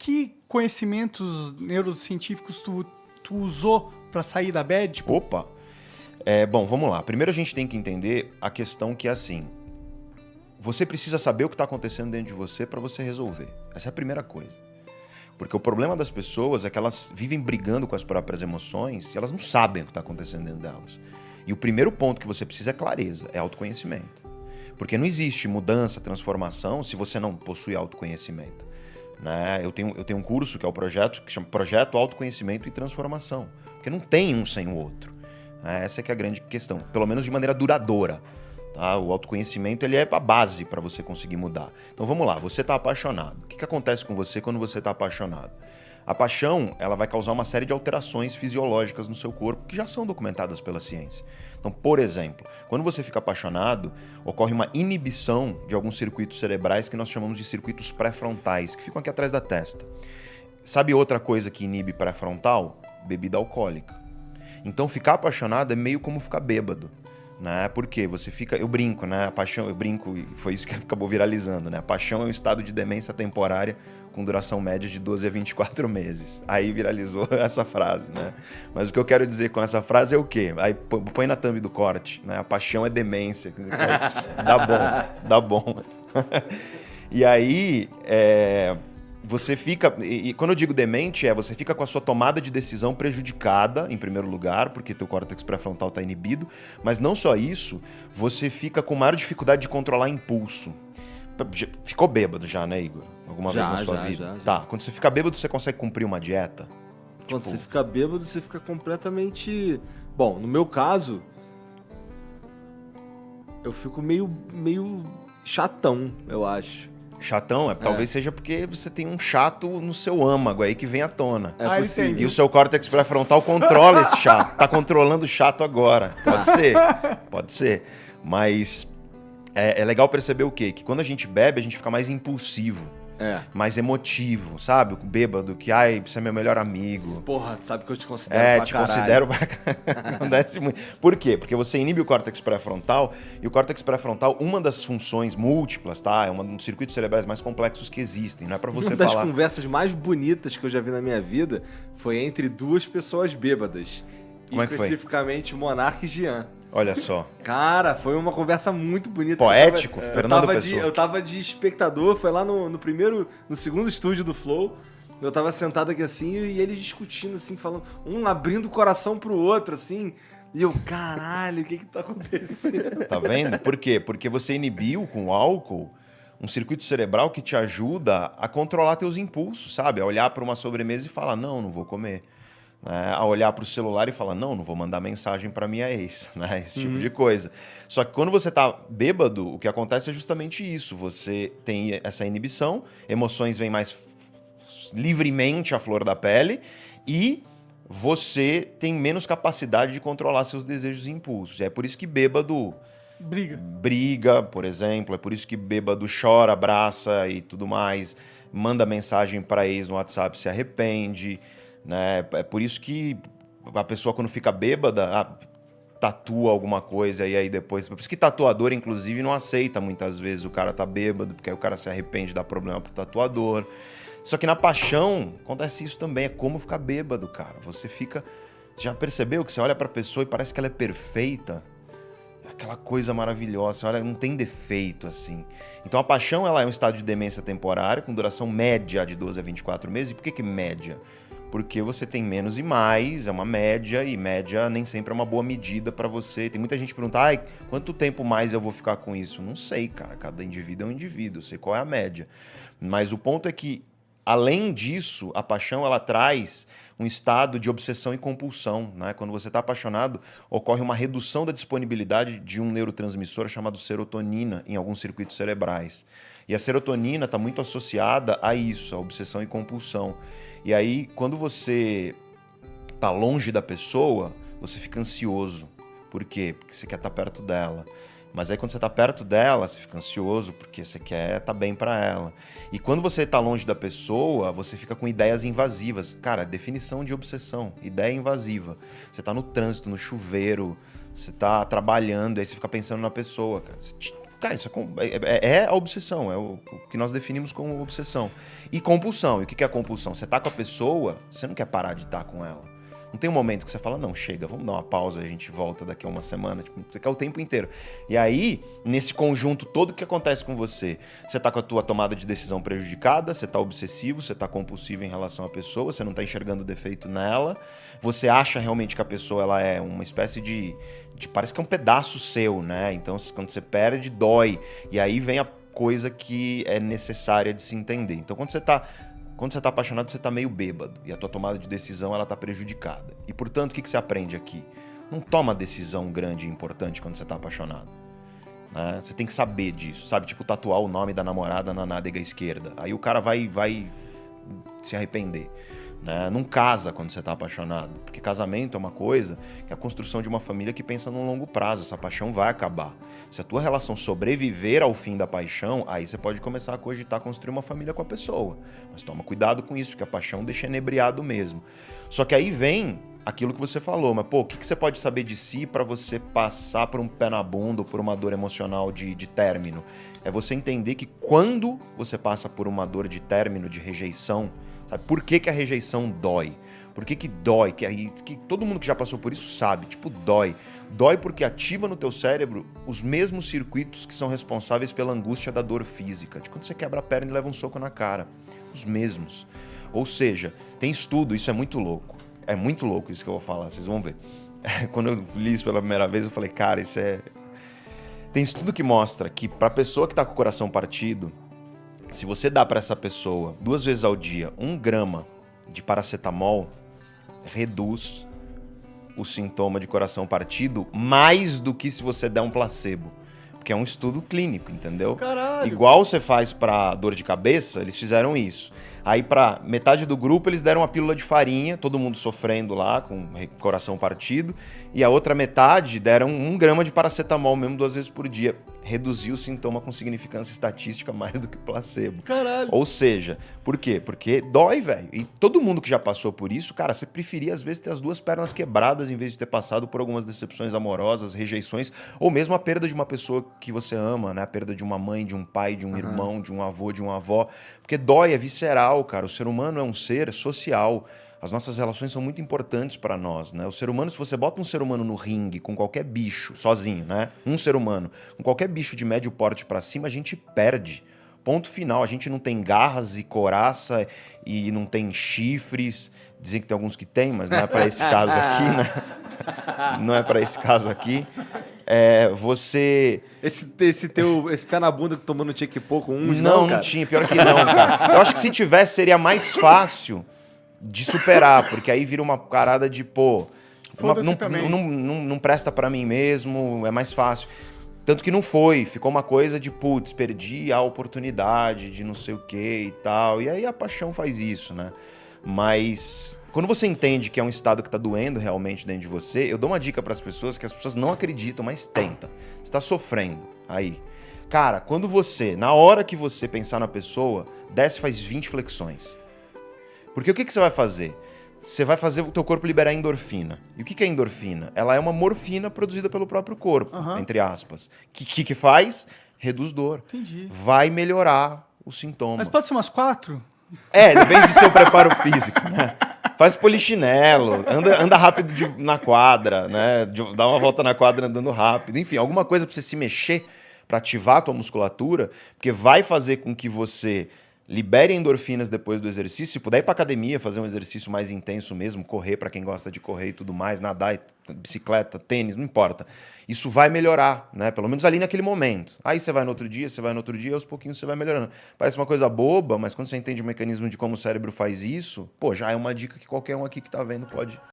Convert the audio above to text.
que conhecimentos neurocientíficos tu usou para sair da bad? Tipo, Opa! Bom, vamos lá. Primeiro a gente tem que entender a questão que é assim. Você precisa saber o que está acontecendo dentro de você para você resolver. Essa é a primeira coisa. Porque o problema das pessoas é que elas vivem brigando com as próprias emoções e elas não sabem o que está acontecendo dentro delas. E o primeiro ponto que você precisa é clareza, é autoconhecimento. Porque não existe mudança, transformação se você não possui autoconhecimento. Né? Eu tenho um curso que é o projeto que chama Projeto Autoconhecimento e Transformação. Porque não tem um sem o outro. Essa é que é a grande questão, pelo menos de maneira duradoura. Tá? O autoconhecimento ele é a base para você conseguir mudar. Então vamos lá, você está apaixonado. O que acontece com você quando você está apaixonado? A paixão ela vai causar uma série de alterações fisiológicas no seu corpo que já são documentadas pela ciência. Então, por exemplo, quando você fica apaixonado, ocorre uma inibição de alguns circuitos cerebrais que nós chamamos de circuitos pré-frontais, que ficam aqui atrás da testa. Sabe outra coisa que inibe pré-frontal? Bebida alcoólica. Então, ficar apaixonado é meio como ficar bêbado. Né? Porque você fica... Eu brinco, né? A paixão, eu brinco, e foi isso que acabou viralizando, né? A paixão é um estado de demência temporária com duração média de 12 a 24 meses. Aí viralizou essa frase, né? Mas o que eu quero dizer com essa frase é o quê? Aí põe na thumb do corte, né? A paixão é demência. Dá bom. E aí... Você fica, e quando eu digo demente, você fica com a sua tomada de decisão prejudicada, em primeiro lugar, porque teu córtex pré-frontal está inibido, mas não só isso, você fica com maior dificuldade de controlar impulso. Ficou bêbado já, né, Igor? Alguma vez na sua vida? Já. Tá, quando você fica bêbado, você consegue cumprir uma dieta? Quando você fica bêbado, você fica completamente... Bom, no meu caso, eu fico meio chatão, eu acho. Chatão? Talvez seja porque você tem um chato no seu âmago aí que vem à tona. É possível. E o seu córtex pré-frontal controla esse chato. Tá controlando o chato agora. Pode ser. Pode ser. Mas é legal perceber o quê? Que quando a gente bebe, a gente fica mais impulsivo. Mais emotivo, sabe? O bêbado, que, você é meu melhor amigo. Porra, sabe que eu te considero pra caralho. Considero pra Acontece muito. Por quê? Porque você inibe o córtex pré-frontal, e o córtex pré-frontal, uma das funções múltiplas, tá? É um dos circuitos cerebrais mais complexos que existem, não é pra você falar... Uma das conversas mais bonitas que eu já vi na minha vida foi entre duas pessoas bêbadas. Como é que foi? Especificamente Monark e Jean. Olha só. Cara, foi uma conversa muito bonita. Poético, Fernando Pessoa. Eu tava de espectador, foi lá no segundo estúdio do Flow. Eu tava sentado aqui assim e eles discutindo assim, falando, um abrindo o coração pro outro, assim. E eu, caralho, o que tá acontecendo? Tá vendo? Por quê? Porque você inibiu com o álcool um circuito cerebral que te ajuda a controlar teus impulsos, sabe? A olhar para uma sobremesa e falar, não vou comer. A olhar para o celular e falar, não vou mandar mensagem para minha ex, né? Esse tipo de coisa. Só que quando você tá bêbado, o que acontece é justamente isso. Você tem essa inibição, emoções vêm mais livremente à flor da pele e você tem menos capacidade de controlar seus desejos e impulsos. É por isso que bêbado briga, por exemplo. É por isso que bêbado chora, abraça e tudo mais. Manda mensagem para ex no WhatsApp, se arrepende. Né? É por isso que a pessoa, quando fica bêbada, tatua alguma coisa e aí depois... Por isso que tatuador, inclusive, não aceita muitas vezes o cara tá bêbado, porque aí o cara se arrepende, dá problema pro tatuador. Só que na paixão acontece isso também, é como ficar bêbado, cara. Você fica... Já percebeu que você olha pra pessoa e parece que ela é perfeita? Aquela coisa maravilhosa, você olha, não tem defeito, assim. Então a paixão, ela é um estado de demência temporária, com duração média de 12 a 24 meses. E por que média? Porque você tem menos e mais, é uma média, e média nem sempre é uma boa medida para você. Tem muita gente que pergunta, quanto tempo mais eu vou ficar com isso? Não sei, cara, cada indivíduo é um indivíduo, eu sei qual é a média. Mas o ponto é que, além disso, a paixão, ela traz um estado de obsessão e compulsão, né? Quando você está apaixonado, ocorre uma redução da disponibilidade de um neurotransmissor chamado serotonina em alguns circuitos cerebrais. E a serotonina está muito associada a isso, a obsessão e compulsão. E aí, quando você tá longe da pessoa, você fica ansioso. Por quê? Porque você quer estar perto dela. Mas aí, quando você tá perto dela, você fica ansioso porque você quer estar bem para ela. E quando você tá longe da pessoa, você fica com ideias invasivas. Cara, definição de obsessão, ideia invasiva. Você tá no trânsito, no chuveiro, você tá trabalhando, aí você fica pensando na pessoa, cara. Você Cara, isso é a obsessão, é o que nós definimos como obsessão. E compulsão. E o que é a compulsão? Você tá com a pessoa, você não quer parar de estar com ela. Não tem um momento que você fala, não, chega, vamos dar uma pausa, a gente volta daqui a uma semana. Tipo, você quer o tempo inteiro. E aí, nesse conjunto todo, o que acontece com você? Você tá com a tua tomada de decisão prejudicada, você tá obsessivo, você tá compulsivo em relação à pessoa, você não tá enxergando defeito nela, você acha realmente que a pessoa ela é uma espécie de parece que é um pedaço seu, né? Então, quando você perde, dói. E aí vem a coisa que é necessária de se entender. Então, quando você tá apaixonado, você tá meio bêbado. E a tua tomada de decisão, ela tá prejudicada. E, portanto, o que você aprende aqui? Não toma decisão grande e importante quando você tá apaixonado. Né? Você tem que saber disso, sabe? Tipo, tatuar o nome da namorada na nádega esquerda. Aí o cara vai se arrepender. Né? Não casa quando você tá apaixonado. Porque casamento é uma coisa que é a construção de uma família que pensa num longo prazo. Essa paixão vai acabar. Se a tua relação sobreviver ao fim da paixão, aí você pode começar a cogitar construir uma família com a pessoa. Mas toma cuidado com isso, porque a paixão deixa inebriado mesmo. Só que aí vem aquilo que você falou, mas pô, o que você pode saber de si para você passar por um pé na bunda ou por uma dor emocional de término? É você entender que quando você passa por uma dor de término, de rejeição, sabe? Por que a rejeição dói? Por que dói? Que todo mundo que já passou por isso sabe, tipo, dói. Dói porque ativa no teu cérebro os mesmos circuitos que são responsáveis pela angústia da dor física. De quando você quebra a perna e leva um soco na cara. Os mesmos. Ou seja, tem estudo, isso é muito louco. É muito louco isso que eu vou falar, vocês vão ver. Quando eu li isso pela primeira vez, eu falei, cara, isso é... Tem estudo que mostra que pra pessoa que tá com o coração partido, se você dá pra essa pessoa 2 vezes ao dia 1 grama de paracetamol, reduz o sintoma de coração partido mais do que se você der um placebo. Porque é um estudo clínico, entendeu? Caralho. Igual você faz pra dor de cabeça, eles fizeram isso. Aí pra metade do grupo eles deram uma pílula de farinha, todo mundo sofrendo lá, com coração partido. E a outra metade deram 1 grama de paracetamol mesmo 2 vezes por dia. Reduziu o sintoma com significância estatística mais do que placebo. Caralho. Ou seja, por quê? Porque dói, velho. E todo mundo que já passou por isso, cara, você preferia às vezes ter as 2 pernas quebradas em vez de ter passado por algumas decepções amorosas, rejeições, ou mesmo a perda de uma pessoa que você ama, né? A perda de uma mãe, de um pai, de um irmão, de um avô, de uma avó. Porque dói, é visceral, cara. O ser humano é um ser social. As nossas relações são muito importantes para nós, né? O ser humano, se você bota um ser humano no ringue com qualquer bicho, sozinho, né? Um ser humano, com qualquer bicho de médio porte para cima, a gente perde. Ponto final. A gente não tem garras e coraça e não tem chifres. Dizem que tem alguns que tem, mas não é para esse caso aqui, né? Não é para esse caso aqui. Você... Esse pé na bunda que tomou no Tchequipô com uns, não, cara? não tinha. Pior que não, cara. Eu acho que se tivesse, seria mais fácil de superar, porque aí vira uma parada de, pô, não presta pra mim mesmo, é mais fácil. Tanto que não foi, ficou uma coisa de, putz, perdi a oportunidade de não sei o que e tal. E aí a paixão faz isso, né? Mas quando você entende que é um estado que tá doendo realmente dentro de você, eu dou uma dica pras pessoas que as pessoas não acreditam, mas tenta. Você tá sofrendo aí. Cara, quando você, na hora que você pensar na pessoa, desce e faz 20 flexões. Porque o que você vai fazer? Você vai fazer o teu corpo liberar endorfina. E o que é endorfina? Ela é uma morfina produzida pelo próprio corpo, entre aspas. Que faz? Reduz dor. Entendi. Vai melhorar o sintoma. Mas pode ser umas 4? Depende do seu preparo físico, né? Faz polichinelo, anda rápido na quadra, né? Dá uma volta na quadra andando rápido. Enfim, alguma coisa pra você se mexer, pra ativar a tua musculatura, porque vai fazer com que você libere endorfinas depois do exercício. Se puder ir pra academia, fazer um exercício mais intenso mesmo, correr pra quem gosta de correr e tudo mais, nadar, bicicleta, tênis, não importa. Isso vai melhorar, né? Pelo menos ali naquele momento. Aí você vai no outro dia, e aos pouquinhos você vai melhorando. Parece uma coisa boba, mas quando você entende o mecanismo de como o cérebro faz isso, pô, já é uma dica que qualquer um aqui que tá vendo pode